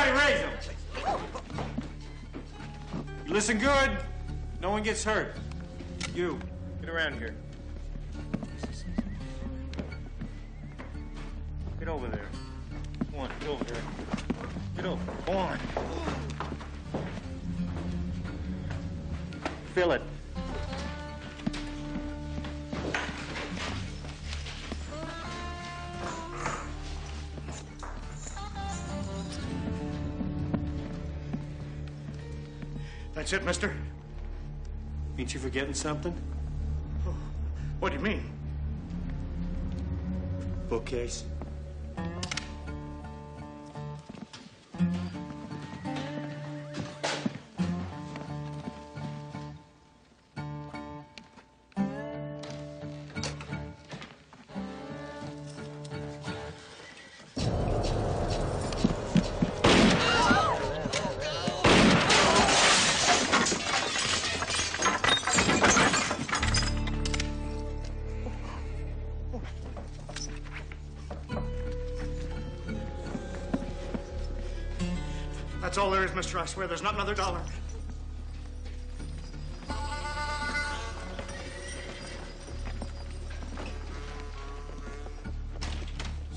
Everybody raise them. You listen good. No one gets hurt. You, get around here. Get over there. Come on, get over there. Get over. Go on. Feel it. That's it, mister? Ain't you forgetting something? What do you mean? Bookcase. That's all there is, mister. I swear there's not another dollar.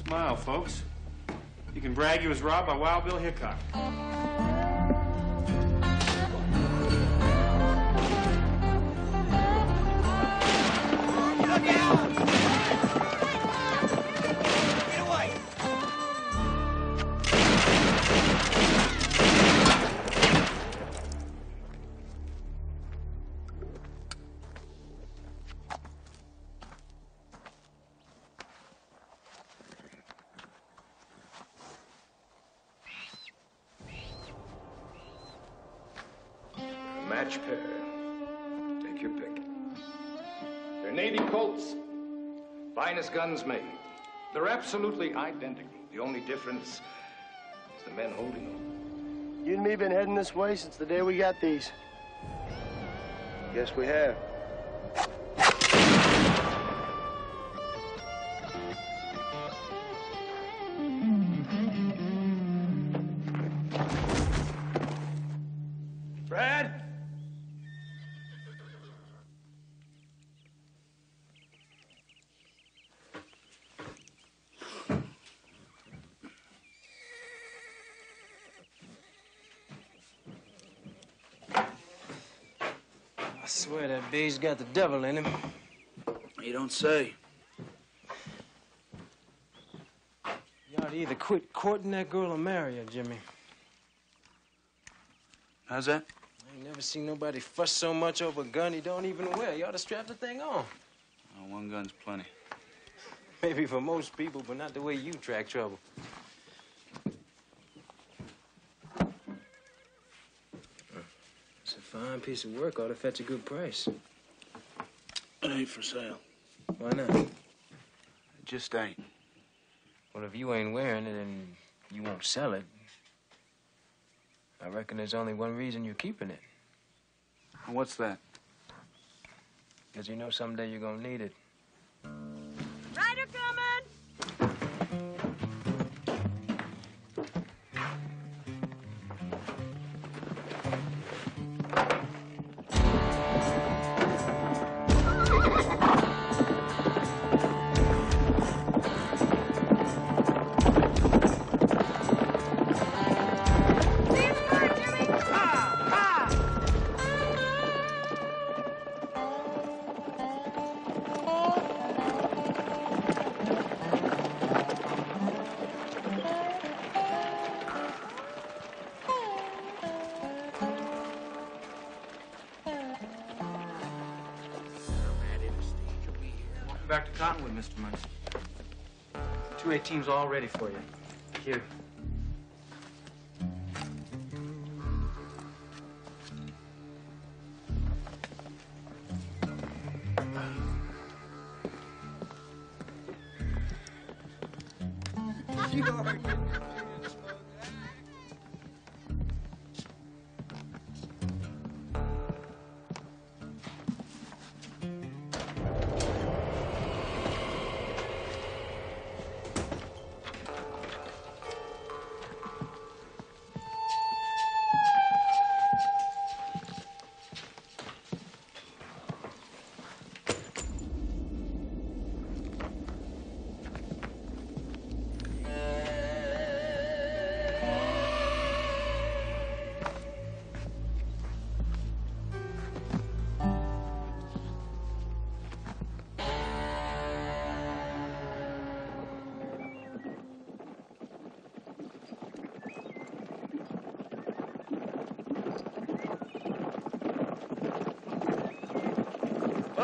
Smile, folks. You can brag you was robbed by Wild Bill Hickok. Look out! Get away! Match pair. Take your pick. They're Navy Colts. Finest guns made. They're absolutely identical. The only difference is the men holding them. You and me been heading this way since the day we got these. Yes, we have. Brad? I swear that B's got the devil in him. You don't say. You ought to either quit courting that girl or marry her, Jimmy. How's that? I ain't never seen nobody fuss so much over a gun he don't even wear. You ought to strap the thing on. Oh, one gun's plenty. Maybe for most people, but not the way you track trouble. It's a fine piece of work. Ought to fetch a good price. It ain't for sale. Why not? It just ain't. Well, if you ain't wearing it and you won't sell it, I reckon there's only one reason you're keeping it. What's that? Because you know someday you're gonna need it. Rider coming! Back to Cottonwood, Mr. Munch. 2A team's all ready for you. Here.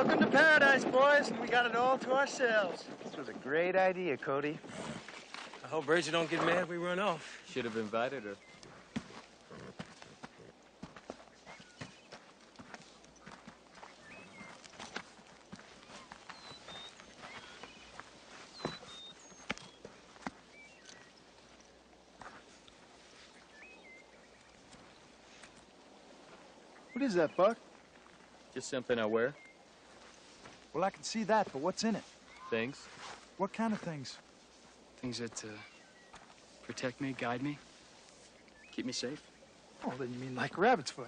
Welcome to paradise, boys. We got it all to ourselves. This was a great idea, Cody. I hope Rachel don't get mad if we run off. Should have invited her. What is that, Buck? Just something I wear. Well, I can see that, but what's in it? Things. What kind of things? Things that protect me, guide me, keep me safe. Oh, then you mean like rabbit's foot?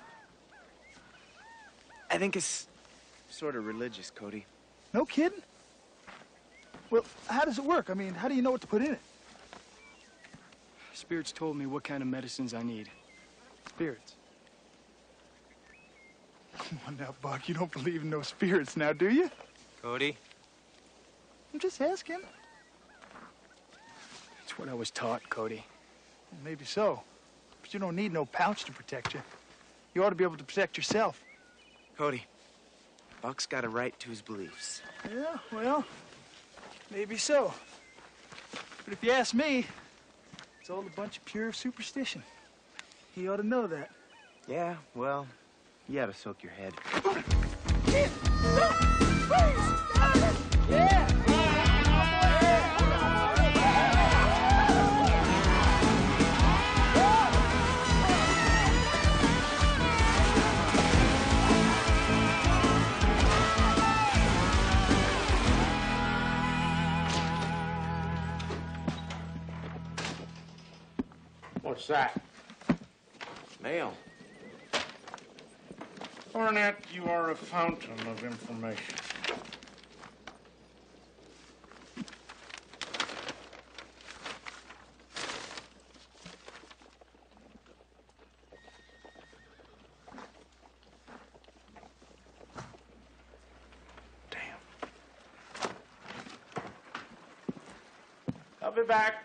I think it's sort of religious, Cody. No kidding? Well, how does it work? I mean, how do you know what to put in it? Spirits told me what kind of medicines I need. Spirits. Come on now, Buck. You don't believe in no spirits now, do you? Cody? I'm just asking. It's what I was taught, Cody. Well, maybe so. But you don't need no pouch to protect you. You ought to be able to protect yourself. Cody, Buck's got a right to his beliefs. Yeah, well, maybe so. But if you ask me, it's all a bunch of pure superstition. He ought to know that. Yeah, well, you gotta soak your head. What's that? Mail. Barnett, you are a fountain of information. Damn. I'll be back.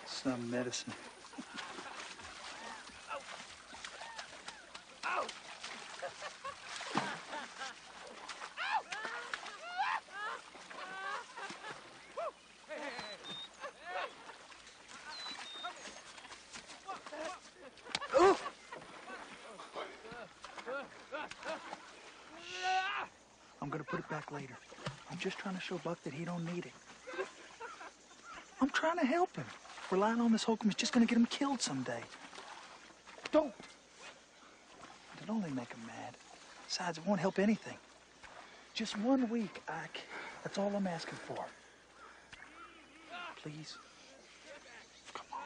Some medicine. I'm gonna put it back later. I'm just trying to show Buck that he don't need it. I'm trying to help him. Relying on this hokum is just gonna get him killed someday. Don't. It'll only make him mad. Besides, it won't help anything. Just 1 week, Ike. That's all I'm asking for. Please. Come on.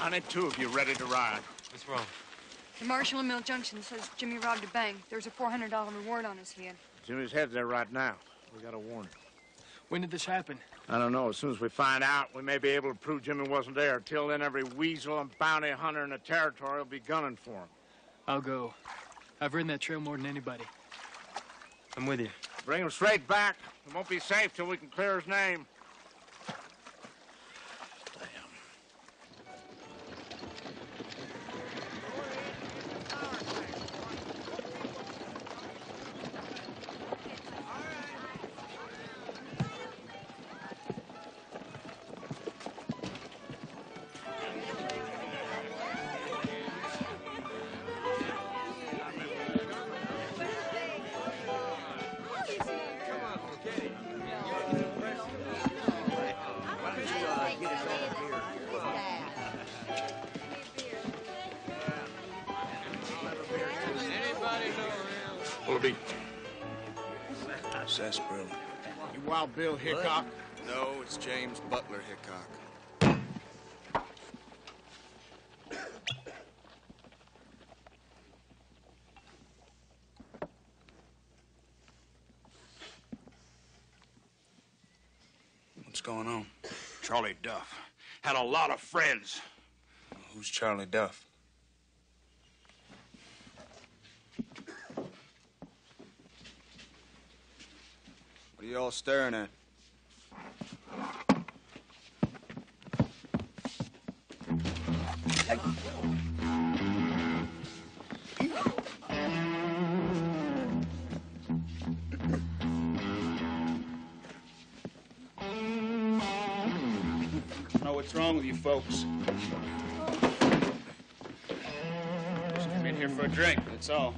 I need two of you ready to ride. What's wrong? The marshal in Mill Junction says Jimmy robbed a bank. There's a $400 reward on his head. Jimmy's head's there right now. We got a warning. When did this happen? I don't know. As soon as we find out, we may be able to prove Jimmy wasn't there. Till then, every weasel and bounty hunter in the territory will be gunning for him. I'll go. I've ridden that trail more than anybody. I'm with you. Bring him straight back. It won't be safe till we can clear his name. Brody. Sarsaparilla. You Wild Bill Hickok? No, it's James Butler Hickok. What's going on? Charlie Duff. Had a lot of friends. Who's Charlie Duff? What are you all staring at? What's wrong with you folks? Just came in here for a drink, that's all.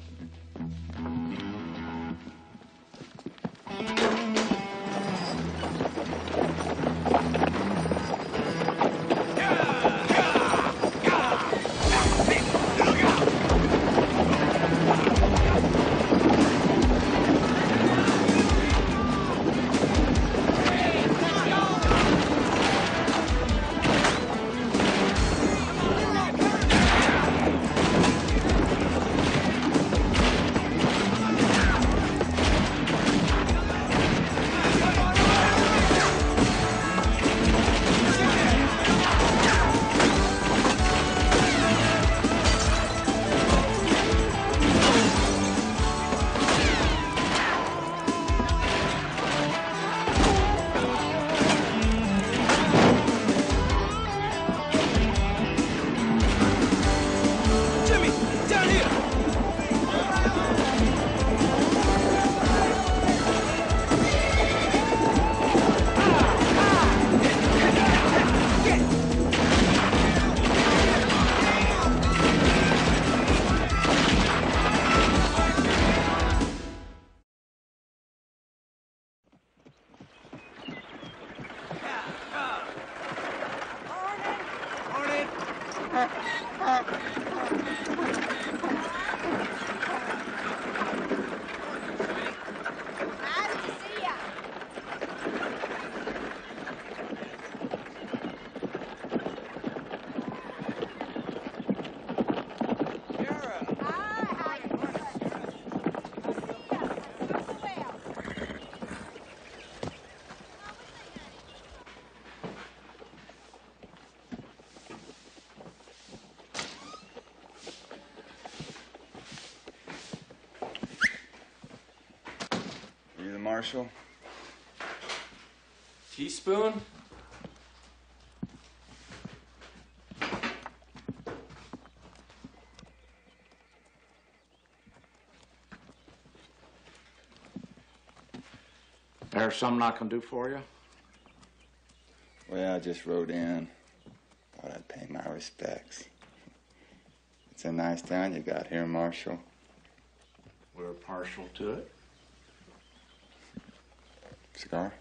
You the marshal? Teaspoon? There's something I can do for you? Well, I just rode in. Thought I'd pay my respects. It's a nice town you got here, Marshal. We're partial to it. Cigar?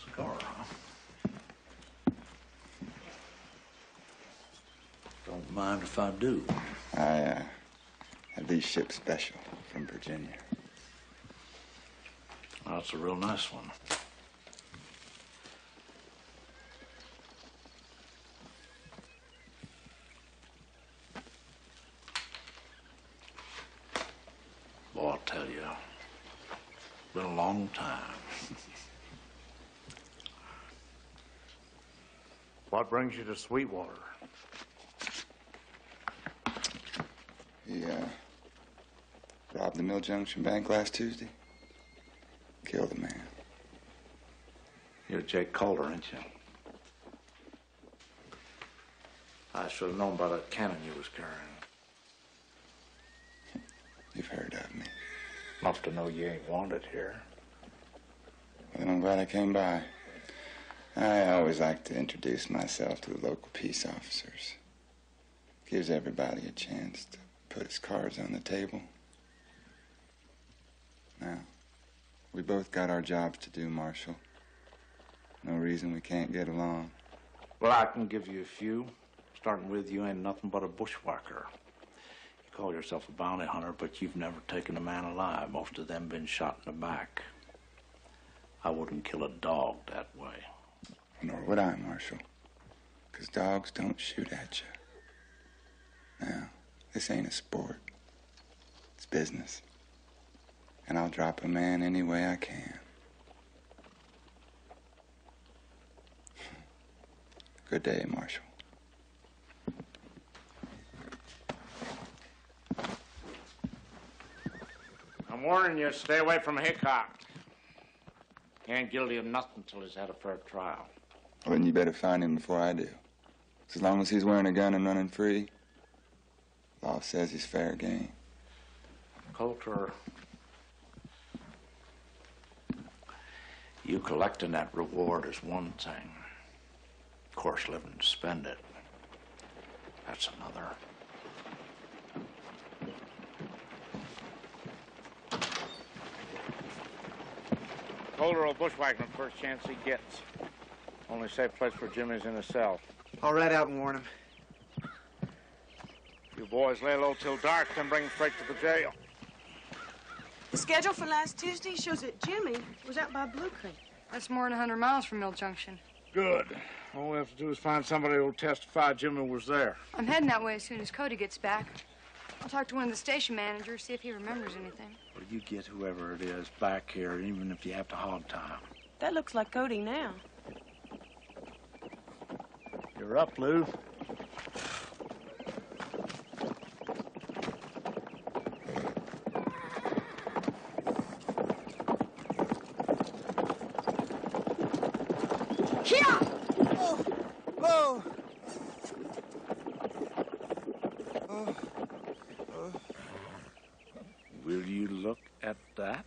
Cigar, huh? Don't mind if I do. I had these shipped special from Virginia. That's a real nice one. Boy, I'll tell you, been a long time. What brings you to Sweetwater? He robbed the Mill Junction Bank last Tuesday. Killed a man. You're Jake Calder, ain't you? I should have known by that cannon you was carrying. You've heard of me. Enough to know you ain't wanted here. Well, I'm glad I came by. I always like to introduce myself to the local peace officers. Gives everybody a chance to put his cards on the table. Now, we both got our jobs to do, Marshal. No reason we can't get along. Well, I can give you a few. Starting with, you ain't nothing but a bushwhacker. You call yourself a bounty hunter, but you've never taken a man alive. Most of them been shot in the back. I wouldn't kill a dog that way. Nor would I, Marshal. Because dogs don't shoot at you. Now, this ain't a sport. It's business. And I'll drop a man any way I can. Good day, Marshal. I'm warning you, stay away from Hickok. He ain't guilty of nothing till he's had a fair trial. Well, then you better find him before I do. As long as he's wearing a gun and running free, law says he's fair game. Coulter, you collecting that reward is one thing. Of course, living to spend it, that's another. Coulter will bushwhack him the first chance he gets. Only safe place for Jimmy's in a cell. I'll ride out and warn him. You boys lay low till dark, then bring him straight to the jail. The schedule for last Tuesday shows that Jimmy was out by Blue Creek. That's more than 100 miles from Mill Junction. Good. All we have to do is find somebody who'll testify Jimmy was there. I'm heading that way as soon as Cody gets back. I'll talk to one of the station managers, see if he remembers anything. Well, you get whoever it is back here, even if you have to hog time. That looks like Cody now. You're up, Lou. Here! Oh, whoa! Will you look at that?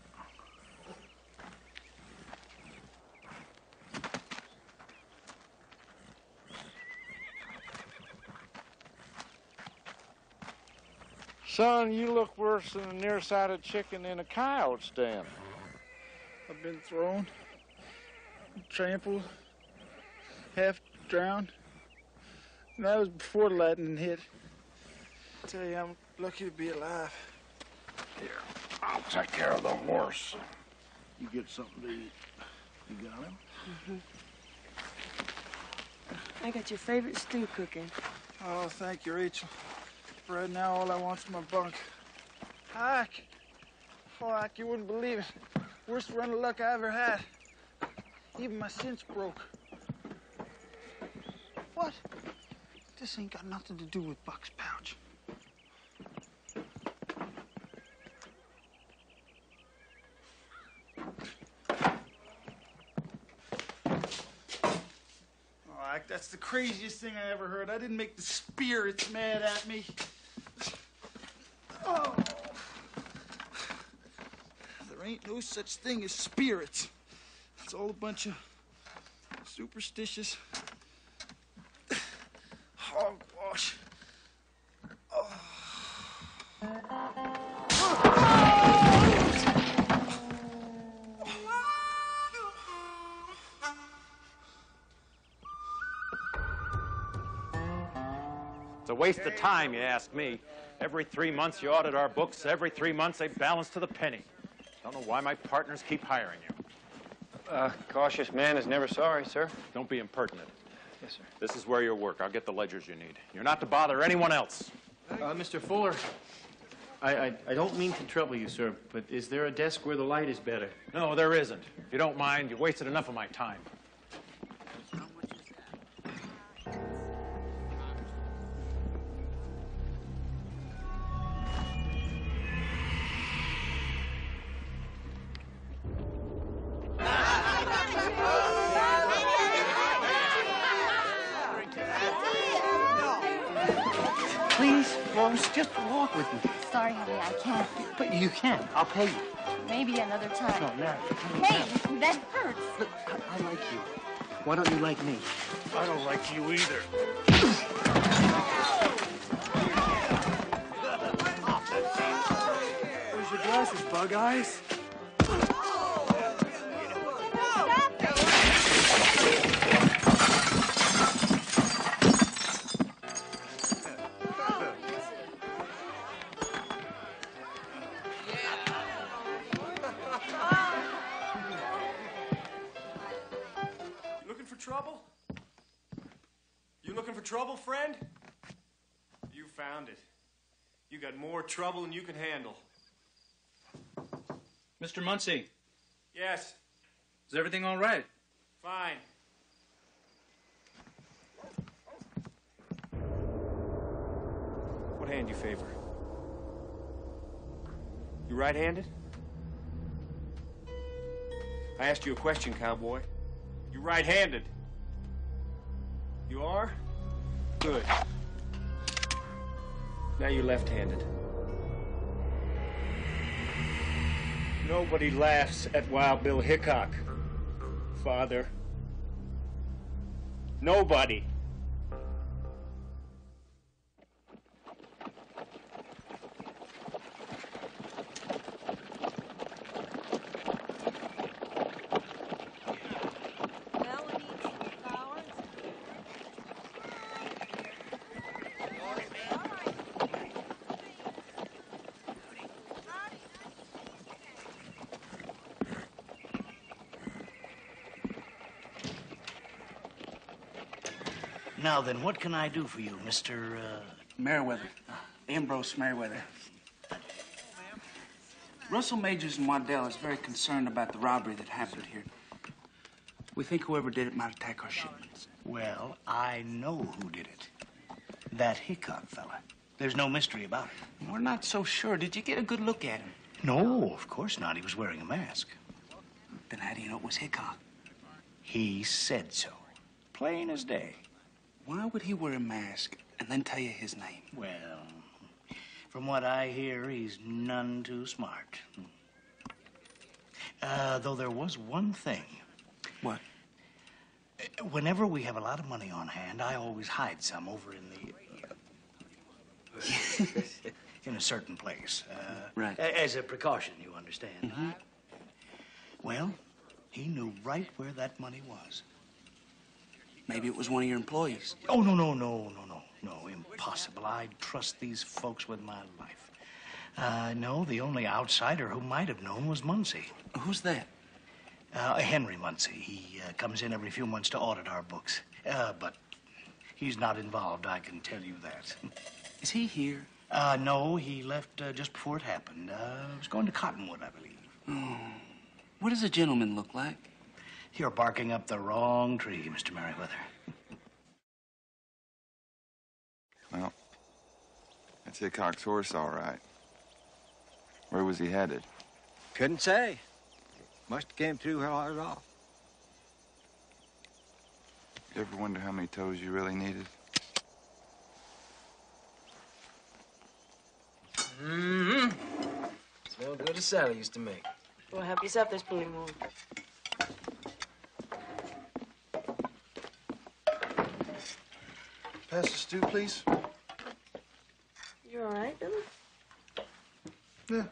Son, you look worse than a nearsighted chicken in a coyote's den. I've been thrown, trampled, half drowned. And that was before the lightning hit. I tell you, I'm lucky to be alive. Here, I'll take care of the horse. You get something to eat. You got him? I got your favorite stew cooking. Oh, thank you, Rachel. Right now, all I want's my bunk. Ike! Oh, Ike, you wouldn't believe it. Worst run of luck I ever had. Even my cinch broke. What? This ain't got nothing to do with Buck's pouch. Oh, Ike, that's the craziest thing I ever heard. I didn't make the spirits mad at me. Oh. There ain't no such thing as spirits. It's all a bunch of superstitious hogwash. Oh. It's a waste of time, you ask me. Every 3 months you audit our books. Every 3 months they balance to the penny. Don't know why my partners keep hiring you. Cautious man is never sorry, sir. Don't be impertinent. Yes, sir. This is where you work. I'll get the ledgers you need. You're not to bother anyone else. Mr. Fuller, I don't mean to trouble you, sir, but is there a desk where the light is better? No, there isn't. If you don't mind, you've wasted enough of my time. Please, Rose, just walk with me. Sorry, honey, I can't. But you can. I'll pay you. Maybe another time. No, now. Hey, that hurts. Look, I like you. Why don't you like me? I don't like you either. Where's your glasses, Bug Eyes? trouble, friend? You found it. You got more trouble than you can handle. Mr. Muncie, Yes, is everything all right? fine. What hand you favor? You right-handed? I asked you a question, cowboy. You right-handed? You are? Good. Now you're left-handed. Nobody laughs at Wild Bill Hickok, Father. Nobody. Now then, what can I do for you, Mr. Merriweather. Ambrose Merriweather. Russell Majors and Waddell is very concerned about the robbery that happened here. We think whoever did it might attack our shipments. Well, I know who did it. That Hickok fella. There's no mystery about it. We're not so sure. Did you get a good look at him? No, of course not. He was wearing a mask. Then how do you know it was Hickok? He said so. Plain as day. Why would he wear a mask and then tell you his name? Well, from what I hear, he's none too smart. Though there was one thing. What? Whenever we have a lot of money on hand, I always hide some over in the... in a certain place. Right. As a precaution, you understand. Mm-hmm. Well, he knew right where that money was. Maybe it was one of your employees. Oh, no, impossible. I'd trust these folks with my life. No, the only outsider who might have known was Muncie. Who's that? Henry Muncie. He comes in every few months to audit our books. But he's not involved, I can tell you that. Is he here? No, he left just before it happened. He was going to Cottonwood, I believe. Oh. What does a gentleman look like? You're barking up the wrong tree, Mr. Merriweather. Well, that's Hickok's horse, all right. Where was he headed? Couldn't say. Must have came through hard off. You ever wonder how many toes you really needed? Mm-hmm. Smell good as Sally used to make. Well, help yourself. There's plenty more. Pass the stew, please. You all right, Billy? Yeah.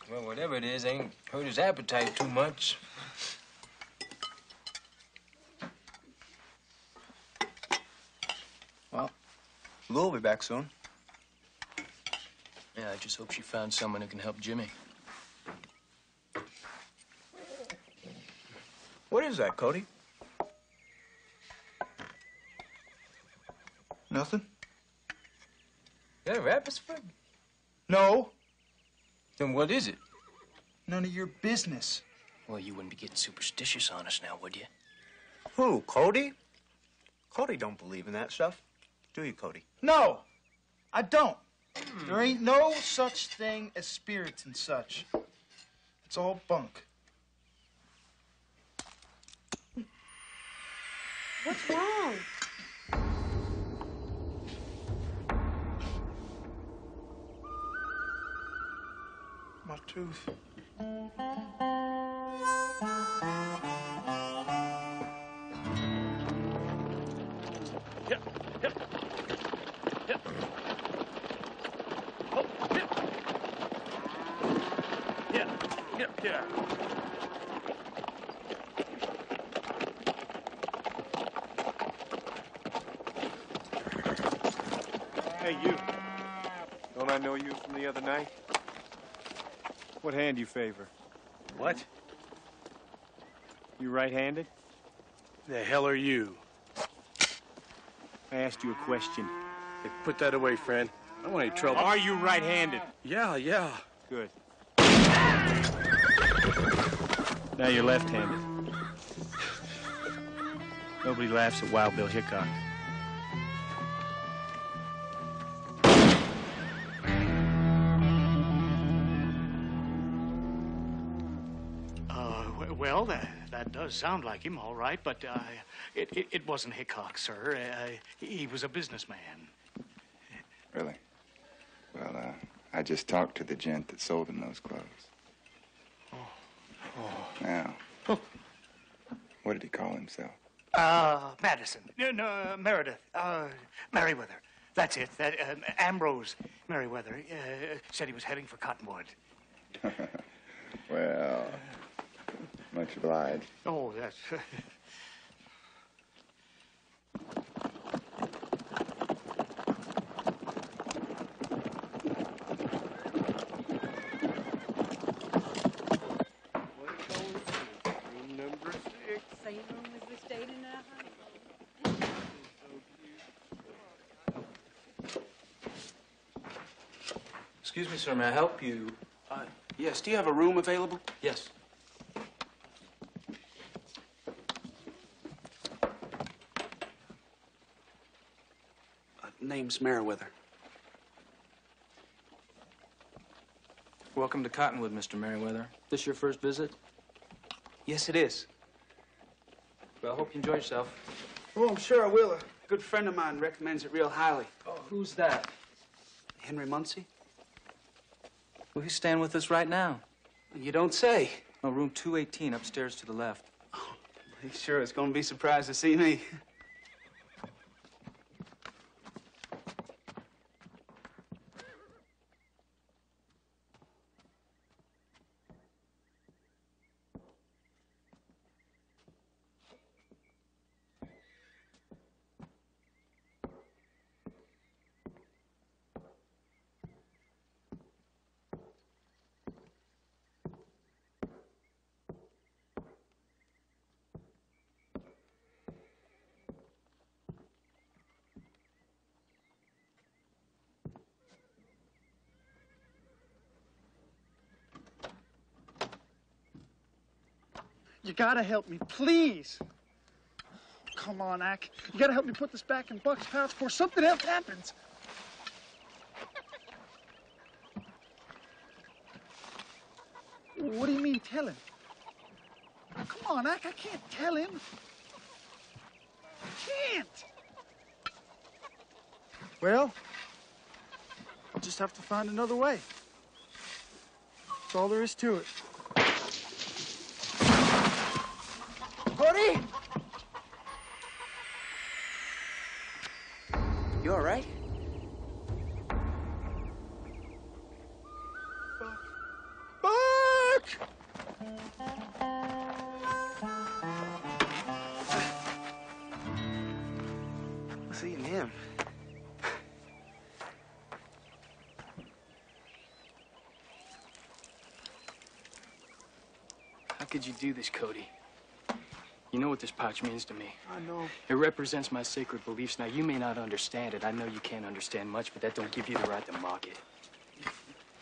Well, whatever it is, ain't hurt his appetite too much. Well, Lou will be back soon. Yeah, I just hope she found someone who can help Jimmy. What is that, Cody? Nothing? Is that a Rappersford? No. Then what is it? None of your business. Well, you wouldn't be getting superstitious on us now, would you? Who, Cody? Cody don't believe in that stuff. Do you, Cody? No, I don't. There ain't no such thing as spirits and such. It's all bunk. What's wrong? My tooth. Yeah. Hey, you. Don't I know you from the other night? What hand do you favor? What? You right-handed? The hell are you? I asked you a question. Hey, put that away, friend. I don't want any trouble. Are you right-handed? Yeah. Good. Now you're left-handed. Nobody laughs at Wild Bill Hickok. Well, that does sound like him, all right, but it wasn't Hickok, sir. He was a businessman. Really? Well, I just talked to the gent that sold him those clothes. Now, what did he call himself? Madison. No, Meredith. Merriweather. That's it. Ambrose Merriweather said he was heading for Cottonwood. Well, much obliged. Oh, that's... Excuse me, sir, may I help you? Yes, do you have a room available? Yes. Name's Merriweather. Welcome to Cottonwood, Mr. Merriweather. This your first visit? Yes, it is. Well, I hope you enjoy yourself. Oh, I'm sure I will. A good friend of mine recommends it real highly. Oh, who's that? Henry Muncie. Well, he's staying with us right now. You don't say. Oh, room 218, upstairs to the left. Oh, he's sure is going to be surprised to see me. You gotta help me, please. Come on, Ack. You gotta help me put this back in Buck's pouch before something else happens. What do you mean, tell him? Come on, Ack, I can't tell him. I can't. Well, I'll just have to find another way. That's all there is to it. Cody! You all right? Buck! What's eating him? How could you do this, Cody? You know what this pouch means to me. I know. It represents my sacred beliefs. Now, you may not understand it. I know you can't understand much, but that don't give you the right to mock it.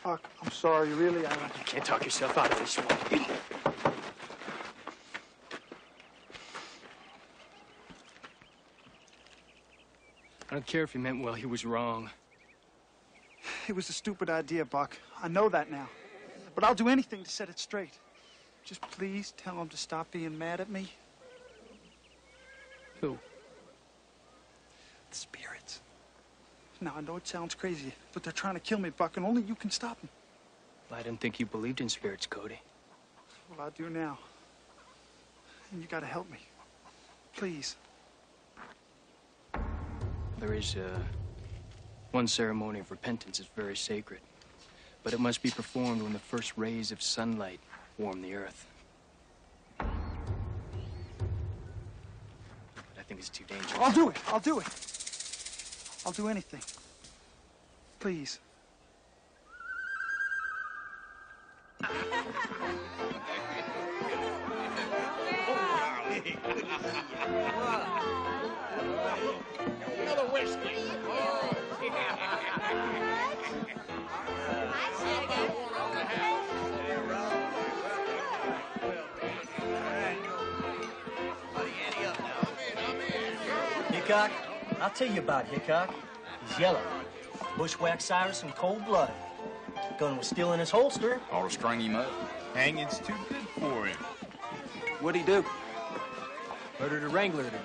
Buck, I'm sorry, really. You can't talk yourself out of this one. I don't care if he meant well. He was wrong. It was a stupid idea, Buck. I know that now. But I'll do anything to set it straight. Just please tell him to stop being mad at me. Who? The spirits. Now, I know it sounds crazy, but they're trying to kill me, Buck, and only you can stop them. Well, I didn't think you believed in spirits, Cody. Well, I do now. And you gotta help me. Please. There is, one ceremony of repentance is very sacred. But it must be performed when the first rays of sunlight warm the earth. But I think it's too dangerous. I'll do it. I'll do it. I'll do anything. Please. Another Hickok? I'll tell you about Hickok. He's yellow. Bushwhacked Cyrus in cold blood. Gun was still in his holster. Ought to string him up. Hanging's too good for him. What'd he do? Murdered a wrangler today.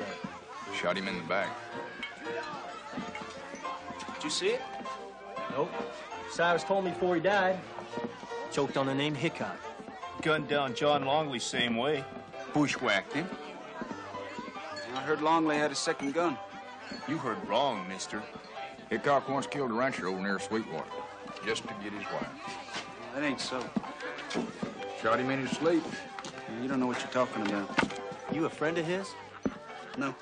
Shot him in the back. Did you see it? Nope. Cyrus told me before he died. Choked on the name Hickok. Gunned down John Longley same way. Bushwhacked him. I heard Longley had a second gun. You heard wrong, mister. Hickok once killed a rancher over near Sweetwater, just to get his wife. That ain't so. Shot him in his sleep. You don't know what you're talking about. You a friend of his? No.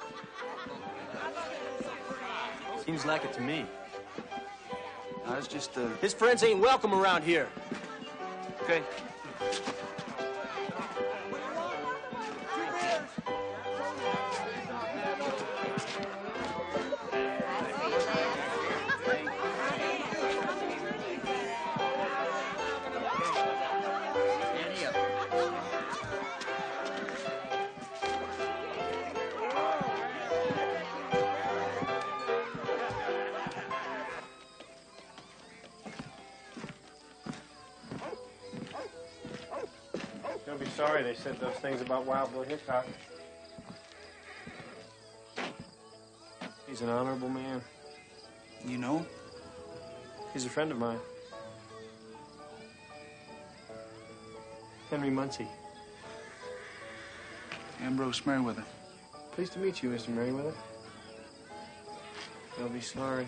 Seems like it to me. I was just, His friends ain't welcome around here. Okay. You'll be sorry they said those things about Wild Bill Hickok. He's an honorable man. You know? He's a friend of mine. Henry Muncie. Ambrose Merriweather. Pleased to meet you, Mr. Merriweather. They'll be sorry.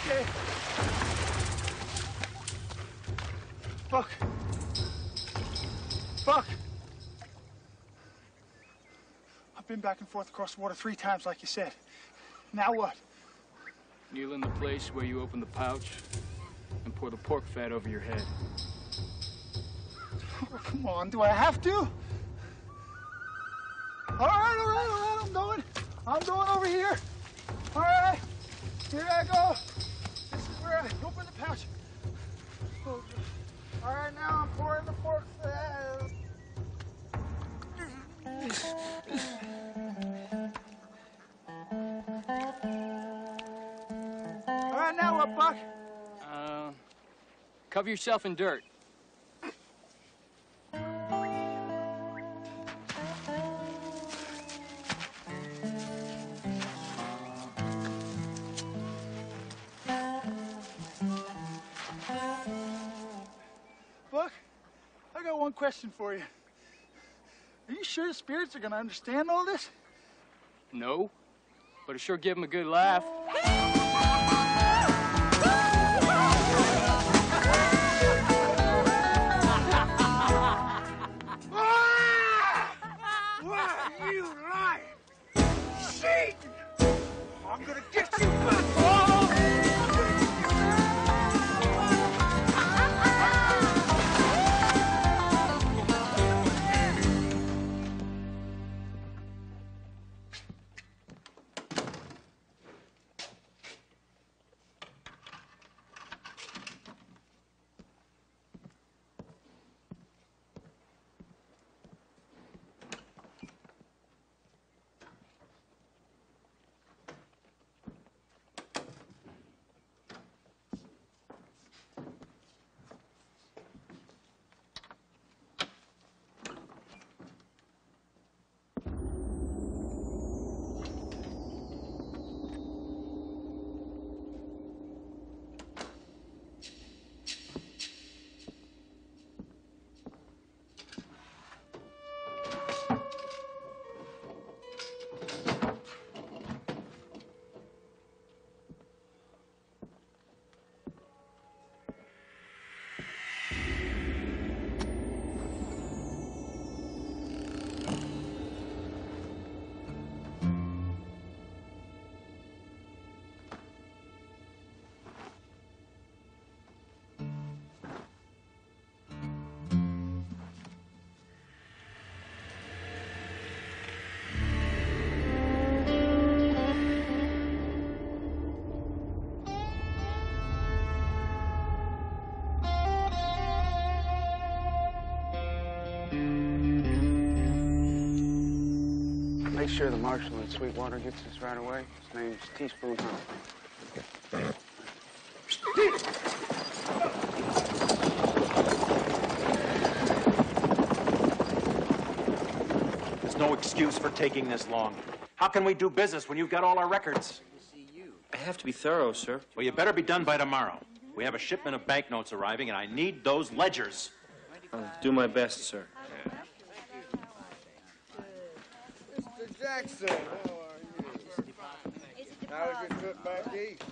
Okay. Buck. Buck. I've been back and forth across the water 3 times, like you said. Now what? Kneel in the place where you open the pouch and pour the pork fat over your head. Oh, come on, do I have to? All right, I'm going over here. All right, here I go. This is where I open the pouch. Oh, all right, now I'm pouring the pork fat. All right, now what, Buck? Cover yourself in dirt. Buck, I got one question for you. Are you sure the spirits are gonna understand all this? No, but it sure give him a good laugh. Why are you lying? Satan! I'm gonna get you back! Make sure the marshal in Sweetwater gets this right away. His name's Teaspoon Hunt. There's no excuse for taking this long. How can we do business when you've got all our records? I have to be thorough, sir. Well, you better be done by tomorrow. We have a shipment of banknotes arriving, and I need those ledgers. I'll do my best, sir. Mr. Jackson, how are you? How was your trip back east?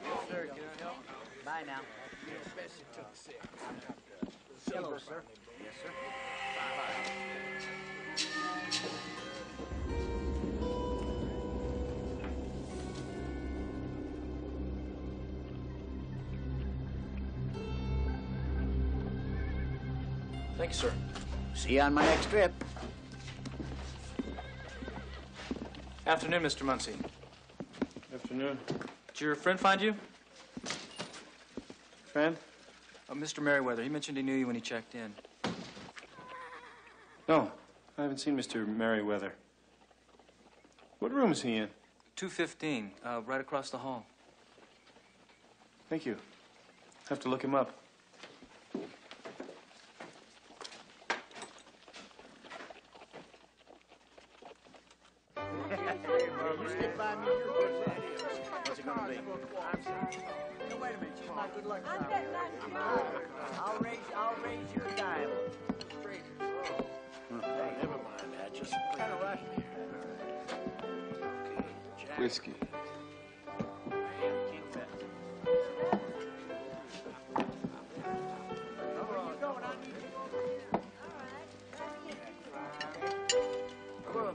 Yes, sir. Can I help? Bye now. Hello, sir. Yes, sir. Thank you, sir. See you on my next trip. Afternoon, Mr. Muncie. Afternoon. Did your friend find you? Friend? Mr. Merriweather. He mentioned he knew you when he checked in. No, I haven't seen Mr. Merriweather. What room is he in? 215, right across the hall. Thank you. Have to look him up. You stick by me. What's it gonna be? No, wait a minute. She's my good luck charm. I'll raise your diamond. Hey, never mind that. Just kind of rush me. Whiskey.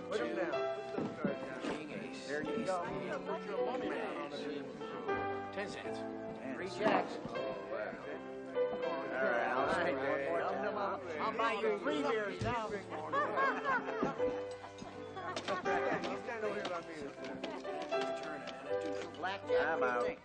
Put him down. There you go. 10 cents. 3 jacks. All right, I'll take one more time. I'll buy you 3 beers now. Blackjack, what do you think?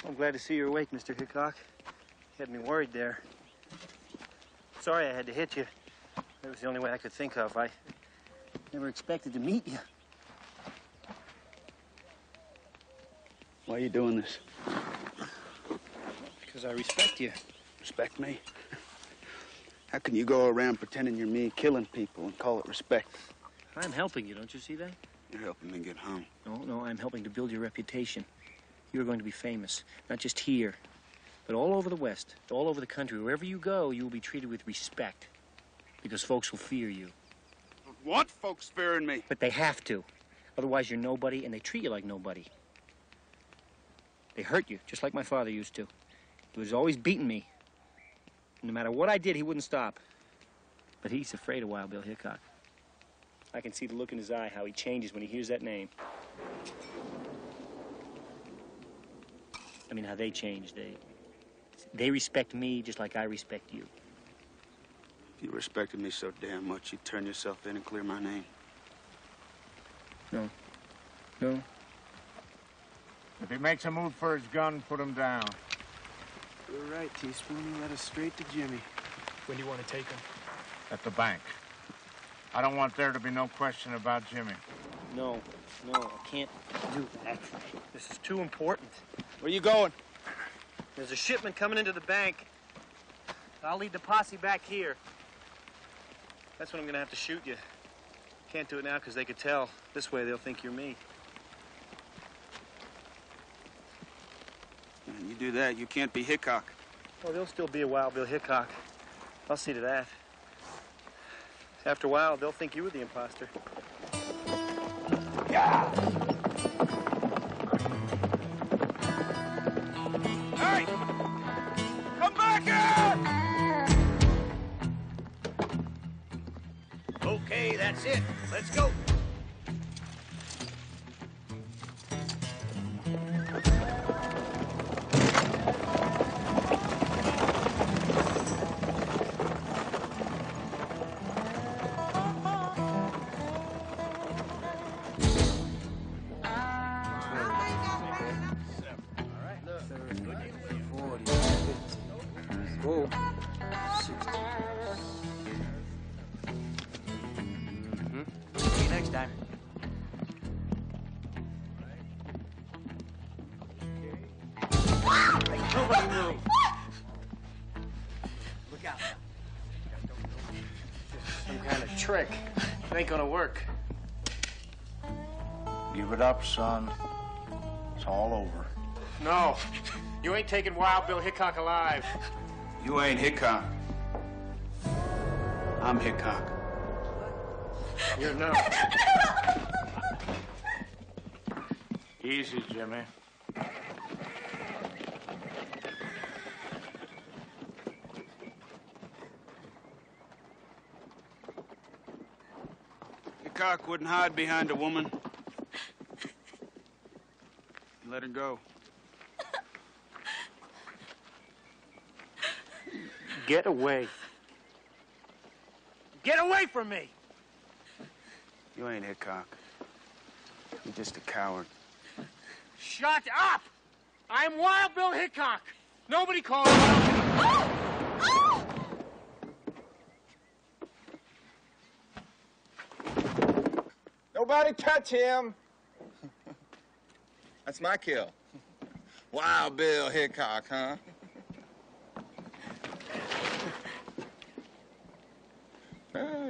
I'm glad to see you're awake, Mr. Hickok. You had me worried there. Sorry I had to hit you. That was the only way I could think of. I never expected to meet you. Why are you doing this? Because I respect you. Respect me? How can you go around pretending you're me, killing people, and call it respect? I'm helping you, don't you see that? You're helping me get home. No, I'm helping to build your reputation. You're going to be famous, not just here, but all over the West, all over the country. Wherever you go, you will be treated with respect, because folks will fear you. What folks fearing me? But they have to. Otherwise, you're nobody, and they treat you like nobody. They hurt you, just like my father used to. He was always beating me. No matter what I did, he wouldn't stop. But he's afraid of Wild Bill Hickok. I can see the look in his eye, how he changes when he hears that name. I mean, how they change. They respect me just like I respect you. If you respected me so damn much, you'd turn yourself in and clear my name. No. No. If he makes a move for his gun, put him down. You're right, Teaspoon. He led us straight to Jimmy. When do you want to take him? At the bank. I don't want there to be no question about Jimmy. No, I can't do that. This is too important. Where you going? There's a shipment coming into the bank. I'll lead the posse back here. That's when I'm gonna have to shoot you. Can't do it now because they could tell. This way they'll think you're me. You do that, you can't be Hickok. Oh, there'll still be a Wild Bill Hickok. I'll see to that. After a while, they'll think you were the imposter. Yeah! Hey! Come back here! Okay, that's it. Let's go. See you next time. Nobody move. Look out. Some kind of trick. It ain't gonna work. Give it up, son. It's all over. No. You ain't taking Wild Bill Hickok alive. You ain't Hickok. I'm Hickok. You're not. Easy, Jimmy. Hickok wouldn't hide behind a woman. Let her go. Get away. Get away from me! You ain't Hickok. You're just a coward. Shut up! I'm Wild Bill Hickok. Nobody calls me. Nobody touch him. That's my kill. Wild Bill Hickok, huh?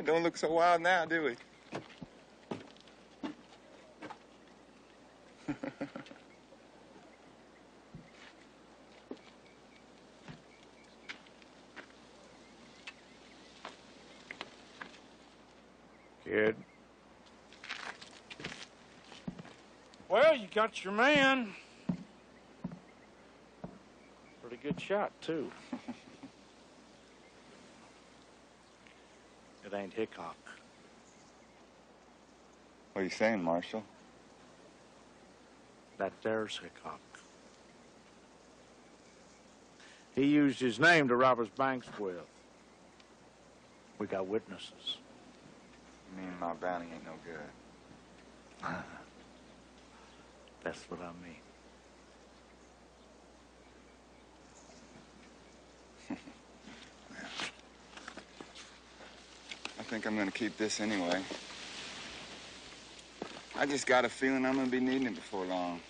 Don't look so wild now, do we? Kid. Well, you got your man. Pretty good shot, too. It ain't Hickok. What are you saying, Marshal? That there's Hickok. He used his name to rob us banks with. We got witnesses. You mean my bounty ain't no good? That's what I mean. I think I'm gonna keep this anyway. I just got a feeling I'm gonna be needing it before long.